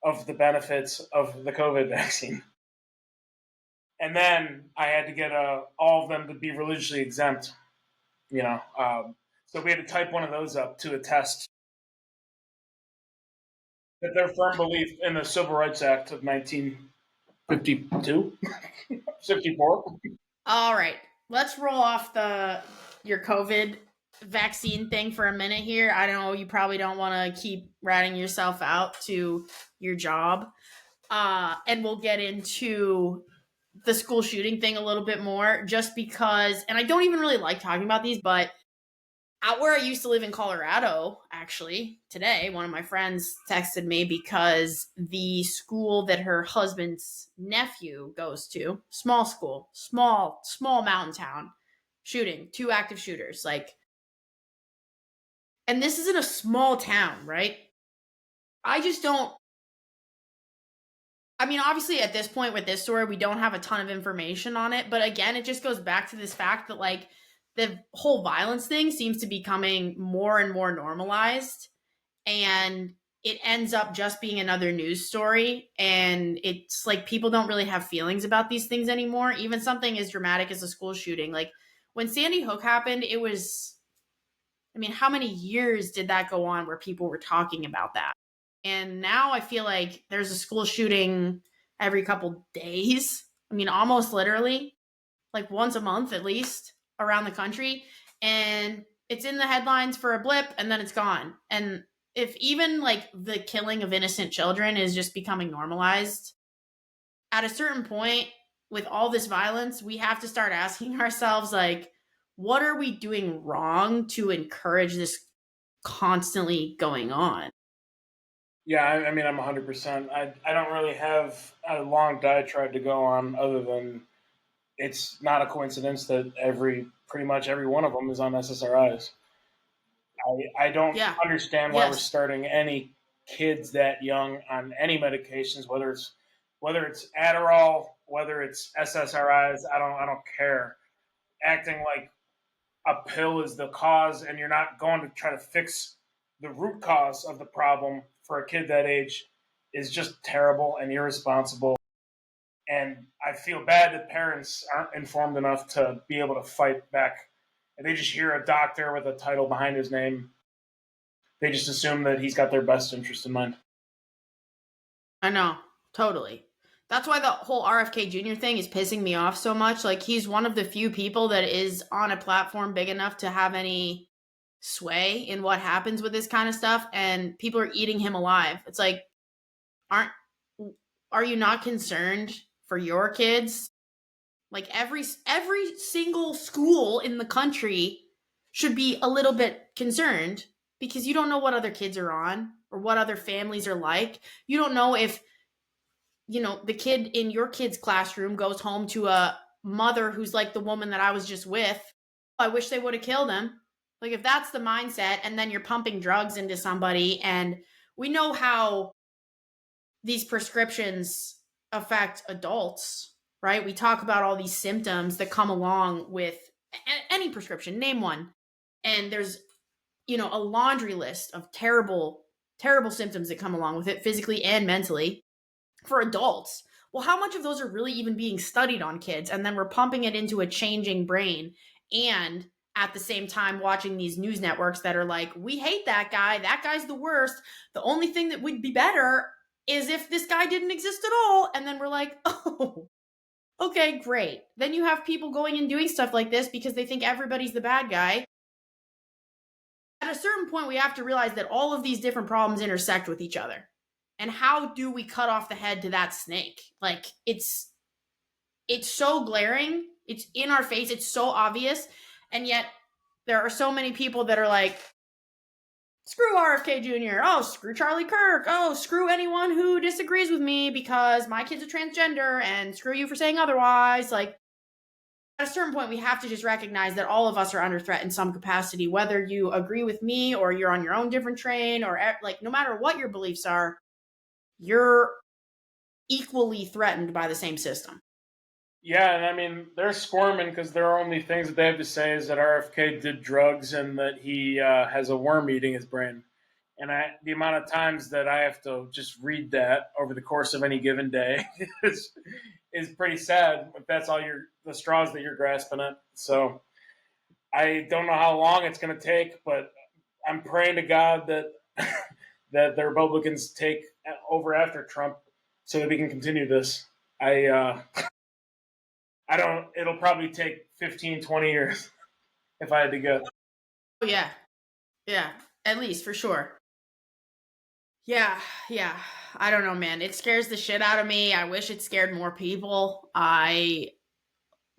of the benefits of the COVID vaccine. And then I had to get all of them to be religiously exempt. So we had to type one of those up to attest that their firm belief in the Civil Rights Act of 1952, 54. All right, let's roll off your COVID vaccine thing for a minute here. I don't know, you probably don't want to keep ratting yourself out to your job. And we'll get into the school shooting thing a little bit more, just because, and I don't even really like talking about these, but out where I used to live in Colorado, actually, today, one of my friends texted me because the school that her husband's nephew goes to, small school, small mountain town, shooting, 2 active shooters, like, and this is in a small town, right? I just don't, I mean, obviously at this point with this story, we don't have a ton of information on it, but again, it just goes back to this fact that, like, the whole violence thing seems to be becoming more and more normalized, and it ends up just being another news story. And it's like people don't really have feelings about these things anymore. Even something as dramatic as a school shooting. Like when Sandy Hook happened, it was, I mean, how many years did that go on where people were talking about that? And now I feel like there's a school shooting every couple days. I mean, almost literally, like once a month at least around the country. And it's in the headlines for a blip and then it's gone. And if even like the killing of innocent children is just becoming normalized, at a certain point with all this violence, we have to start asking ourselves, like, what are we doing wrong to encourage this constantly going on? Yeah, I mean, I'm 100%. I don't really have a long diatribe to go on other than it's not a coincidence that pretty much every one of them is on SSRIs. I don't Yeah. understand why we're Yes. starting any kids that young on any medications, whether it's Adderall, whether it's SSRIs. I don't care. Acting like a pill is the cause, and you're not going to try to fix the root cause of the problem for a kid that age is just terrible and irresponsible. And I feel bad that parents aren't informed enough to be able to fight back. And they just hear a doctor with a title behind his name. They just assume that he's got their best interest in mind. I know. Totally. That's why the whole RFK Jr. thing is pissing me off so much. Like, he's one of the few people that is on a platform big enough to have any sway in what happens with this kind of stuff, and people are eating him alive. It's like, are you not concerned for your kids? Like every single school in the country should be a little bit concerned, because you don't know what other kids are on or what other families are like. You don't know if, the kid in your kid's classroom goes home to a mother who's like the woman that I was just with. I wish they would have killed him. Like, if that's the mindset, and then you're pumping drugs into somebody, and we know how these prescriptions affect adults, right? We talk about all these symptoms that come along with any prescription, name one. And there's, a laundry list of terrible, terrible symptoms that come along with it, physically and mentally, for adults. Well, how much of those are really even being studied on kids? And then we're pumping it into a changing brain. And at the same time, watching these news networks that are like, we hate that guy. That guy's the worst. The only thing that would be better is if this guy didn't exist at all. And then we're like, oh, okay, great. Then you have people going and doing stuff like this because they think everybody's the bad guy. At a certain point, we have to realize that all of these different problems intersect with each other. And how do we cut off the head to that snake? Like, it's so glaring. It's in our face. It's so obvious. And yet there are so many people that are like, screw RFK Jr. Oh, screw Charlie Kirk. Oh, screw anyone who disagrees with me because my kid's a transgender, and screw you for saying otherwise. Like, at a certain point, we have to just recognize that all of us are under threat in some capacity, whether you agree with me or you're on your own different train, or like, no matter what your beliefs are, you're equally threatened by the same system. Yeah, and I mean, they're squirming because their only things that they have to say is that RFK did drugs and that he has a worm eating his brain. And the amount of times that I have to just read that over the course of any given day is pretty sad if that's all the straws that you're grasping at. So I don't know how long it's going to take, but I'm praying to God that that the Republicans take over after Trump so that we can continue this. I don't, it'll probably take 15, 20 years if I had to guess. Oh, yeah. Yeah. At least, for sure. Yeah. Yeah. I don't know, man. It scares the shit out of me. I wish it scared more people. I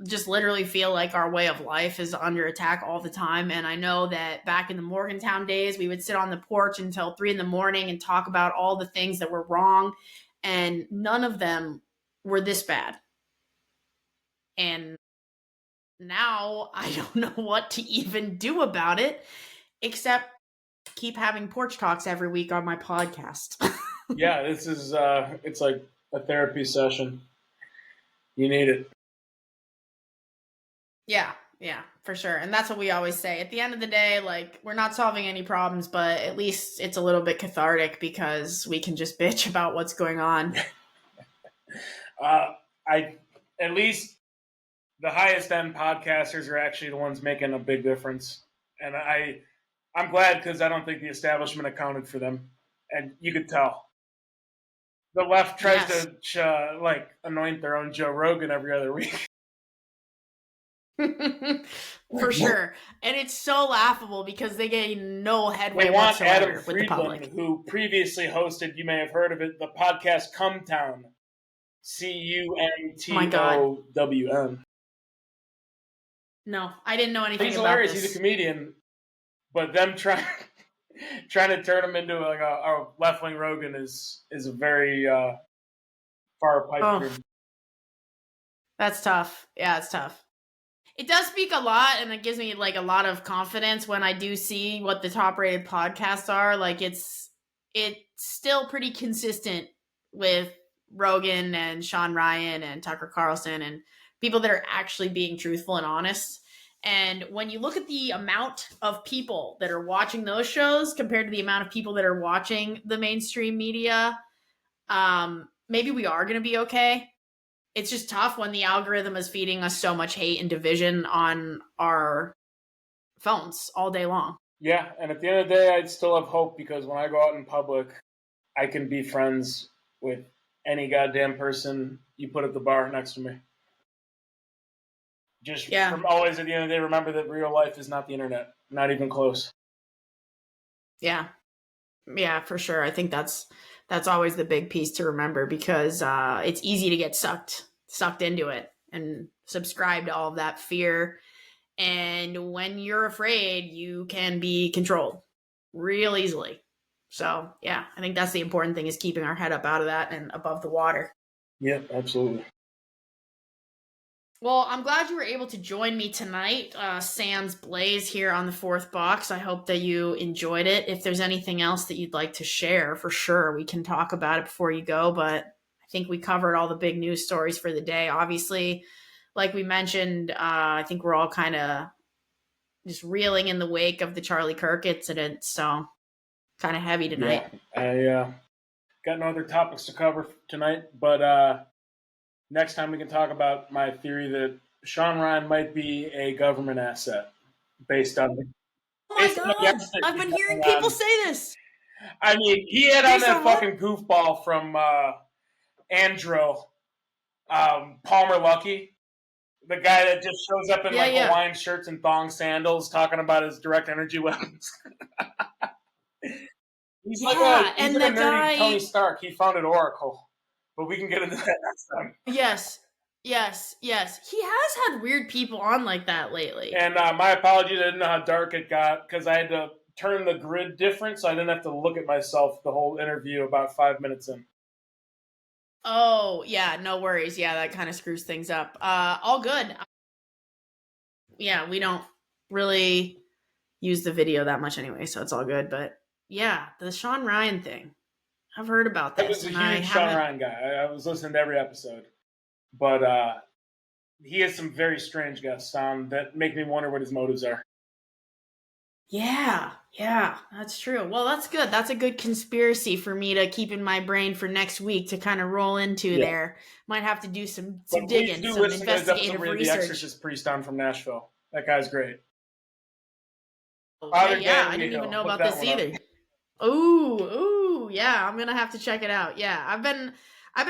just literally feel like our way of life is under attack all the time. And I know that back in the Morgantown days, we would sit on the porch until 3 a.m. and talk about all the things that were wrong. And none of them were this bad. And now I don't know what to even do about it, except keep having porch talks every week on my podcast. Yeah, this is, it's like a therapy session. You need it. Yeah, yeah. for sure. And that's what we always say. At the end of the day, like, we're not solving any problems, but at least it's a little bit cathartic because we can just bitch about what's going on. At least the highest end podcasters are actually the ones making a big difference. And I'm glad, because I don't think the establishment accounted for them. And you could tell. The left tries to anoint their own Joe Rogan every other week. For sure. And it's so laughable because they gain no headway They want whatsoever Adam with the Friedland, public. who previously hosted, you may have heard of it, the podcast Cumtown. CUMTOWN. No, I didn't know anything He's about hilarious. this. He's a comedian, but them trying to turn him into like a left-wing Rogan is a very far pipe dream. That's tough. Yeah, it's tough. It does speak a lot, and it gives me like a lot of confidence when I do see what the top-rated podcasts are. Like, it's still pretty consistent with Rogan and Sean Ryan and Tucker Carlson and people that are actually being truthful and honest. And when you look at the amount of people that are watching those shows compared to the amount of people that are watching the mainstream media, maybe we are going to be okay. It's just tough when the algorithm is feeding us so much hate and division on our phones all day long. Yeah, and at the end of the day, I'd still have hope, because when I go out in public, I can be friends with any goddamn person you put at the bar next to me. Just from always, at the end of the day, remember that real life is not the internet. Not even close. Yeah. Yeah, for sure. I think that's always the big piece to remember, because it's easy to get sucked into it and subscribe to all of that fear. And when you're afraid, you can be controlled real easily. So, yeah, I think that's the important thing, is keeping our head up out of that and above the water. Yeah, absolutely. Well, I'm glad you were able to join me tonight, sans Blaze, here on the Fourth Box. I hope that you enjoyed it. If there's anything else that you'd like to share, for sure, we can talk about it before you go. But I think we covered all the big news stories for the day. Obviously, like we mentioned, I think we're all kind of just reeling in the wake of the Charlie Kirk incident. So kind of heavy tonight. Yeah, I got no other topics to cover tonight, but next time we can talk about my theory that Sean Ryan might be a government asset based on. Oh my God! I've been hearing people say this. I mean, he had on that fucking goofball from Andro, Palmer Luckey, the guy that just shows up in Hawaiian shirts and thong sandals, talking about his direct energy weapons. He's like a nerdy Tony Stark. He founded Oracle. But we can get into that next time. Yes. He has had weird people on like that lately. And my apologies, I didn't know how dark it got, because I had to turn the grid different, so I didn't have to look at myself the whole interview about 5 minutes in. Oh, yeah, no worries. Yeah, that kind of screws things up. All good. Yeah, we don't really use the video that much anyway, so it's all good. But yeah, the Sean Ryan thing. I've heard about this. I was a huge Sean Ryan guy. I was listening to every episode. But he has some very strange guests on that make me wonder what his motives are. Yeah, that's true. Well, that's good. That's a good conspiracy for me to keep in my brain for next week to kind of roll into there. Might have to do some digging, some investigative research. The Exorcist priest on from Nashville. That guy's great. Okay, I didn't even know about this either. Ooh, yeah, I'm gonna have to check it out. Yeah, I've been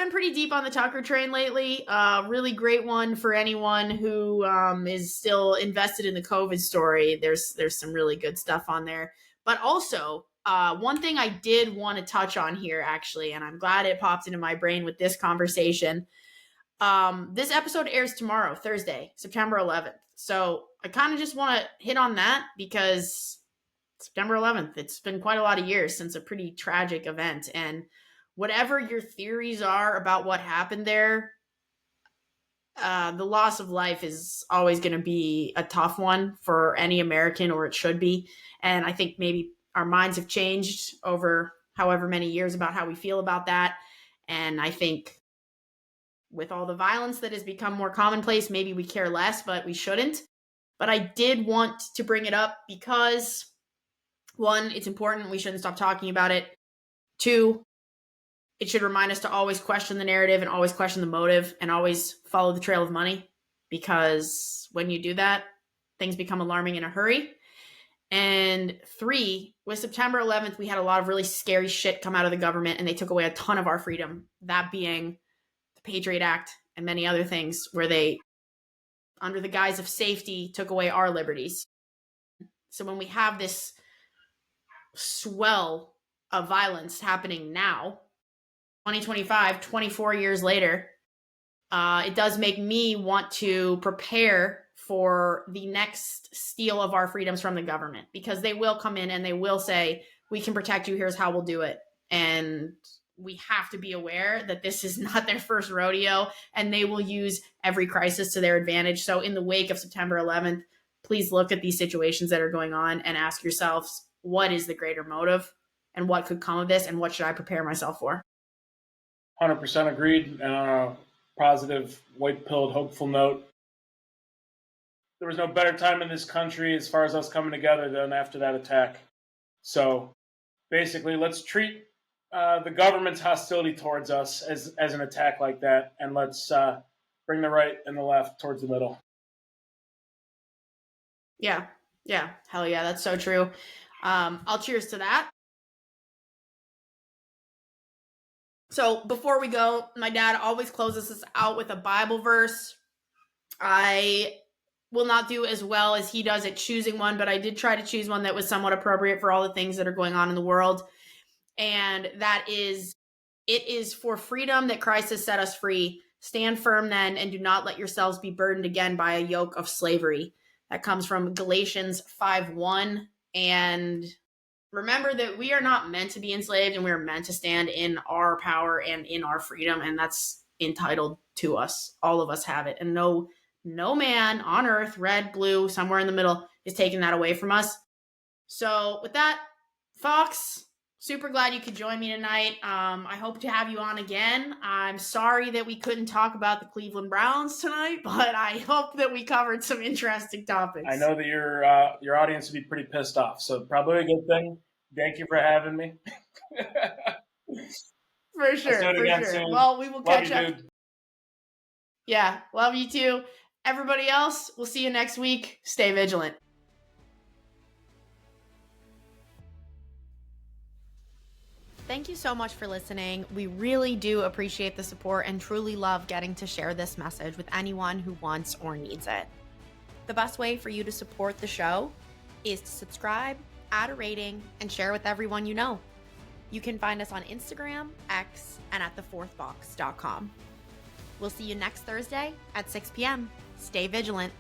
pretty deep on the Tucker train lately. Really great one for anyone who is still invested in the COVID story. There's some really good stuff on there. But also, one thing I did want to touch on here, actually, and I'm glad it popped into my brain with this conversation. This episode airs tomorrow, Thursday, September 11th. So I kind of just want to hit on that, because September 11th, it's been quite a lot of years since a pretty tragic event. And whatever your theories are about what happened there, the loss of life is always going to be a tough one for any American, or it should be. And I think maybe our minds have changed over however many years about how we feel about that. And I think with all the violence that has become more commonplace, maybe we care less, but we shouldn't. But I did want to bring it up because, one, it's important. We shouldn't stop talking about it. Two, it should remind us to always question the narrative and always question the motive and always follow the trail of money, because when you do that, things become alarming in a hurry. And three, with September 11th, we had a lot of really scary shit come out of the government, and they took away a ton of our freedom, that being the Patriot Act and many other things where they, under the guise of safety, took away our liberties. So when we have this swell of violence happening now, 2025, 24 years later, it does make me want to prepare for the next steal of our freedoms from the government, because they will come in and they will say, we can protect you, here's how we'll do it. And we have to be aware that this is not their first rodeo, and they will use every crisis to their advantage. So in the wake of September 11th, please look at these situations that are going on and ask yourselves, what is the greater motive and what could come of this, and what should I prepare myself for? 100% agreed. And on a positive, white-pilled, hopeful note, there was no better time in this country as far as us coming together than after that attack. So basically, let's treat the government's hostility towards us as an attack like that, and let's bring the right and the left towards the middle. Yeah, hell yeah, that's so true. I'll cheers to that. So before we go, my dad always closes us out with a Bible verse. I will not do as well as he does at choosing one, but I did try to choose one that was somewhat appropriate for all the things that are going on in the world. And that is, it is for freedom that Christ has set us free. Stand firm then, and do not let yourselves be burdened again by a yoke of slavery. That comes from Galatians 5:1. And remember that we are not meant to be enslaved, and we are meant to stand in our power and in our freedom. And that's entitled to us. All of us have it. And no man on earth, red, blue, somewhere in the middle, is taking that away from us. So with that, Fox, super glad you could join me tonight. I hope to have you on again. I'm sorry that we couldn't talk about the Cleveland Browns tonight, but I hope that we covered some interesting topics. I know that your audience would be pretty pissed off, so probably a good thing. Thank you for having me. For sure, for sure. Soon. Well, we will catch up. Dude. Yeah, love you too. Everybody else, we'll see you next week. Stay vigilant. Thank you so much for listening. We really do appreciate the support and truly love getting to share this message with anyone who wants or needs it. The best way for you to support the show is to subscribe, add a rating, and share with everyone you know. You can find us on Instagram, X, and at thefourthbox.com. We'll see you next Thursday at 6 p.m. Stay vigilant.